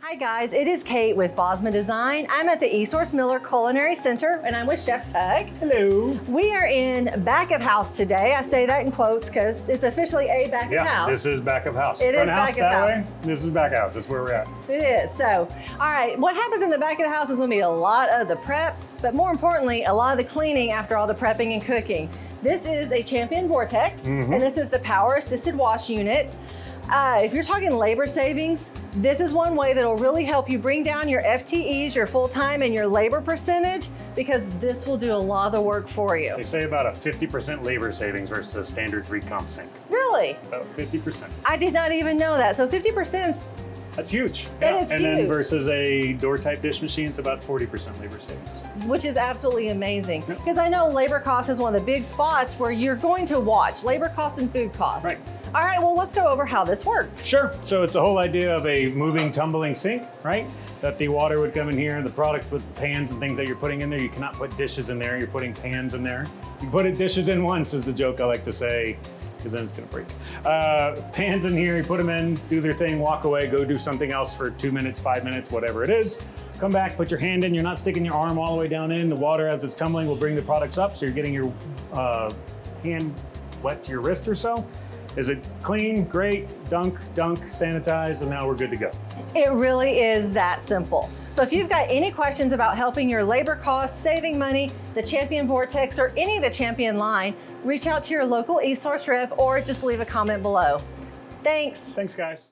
Hi guys, it is Kate with Bosma Design. I'm at the eSource Miller Culinary Center and I'm with Chef Tug. Hello. We are in back of house today. I say that in quotes because it's officially a back of house. This is back of house. It is Front house back of that house. way. This is back house. That's where we're at. It is. So, all right, what happens in the back of the house is going to be a lot of the prep, but more importantly, a lot of the cleaning after all the prepping and cooking. This is a Champion Vortex, and this is the power assisted wash unit. If you're talking labor savings, this is one way that'll really help you bring down your FTEs, your full-time and your labor percentage, because this will do a lot of the work for you. They say about a 50% labor savings versus a standard 3-comp sink. Really? About 50%. I did not even know that. So 50%, That's huge. That is and huge. then versus a door-type dish machine, it's about 40% labor savings. which is absolutely amazing. Because I know labor costs is one of the big spots where you're going to watch labor costs and food costs. Right. All right, well, let's go over how this works. Sure. So it's the whole idea of a moving, tumbling sink, right? That the water would come in here, and the product with pans and things that you're putting in there. You cannot put dishes in there. You're putting pans in there. You put it dishes in once is the joke I like to say, because then it's gonna break. Pans in here, you put them in, do their thing, walk away, go do something else for 2 minutes, 5 minutes, whatever it is. Come back, put your hand in. You're not sticking your arm all the way down in. The water as it's tumbling will bring the products up, so you're getting your hand wet to your wrist or so. Is it clean? Great. Dunk, sanitize, and now we're good to go. It really is that simple. So if you've got any questions about helping your labor costs, saving money, the Champion Vortex, or any of the Champion line, reach out to your local eSource rep or just leave a comment below. Thanks. Thanks, guys.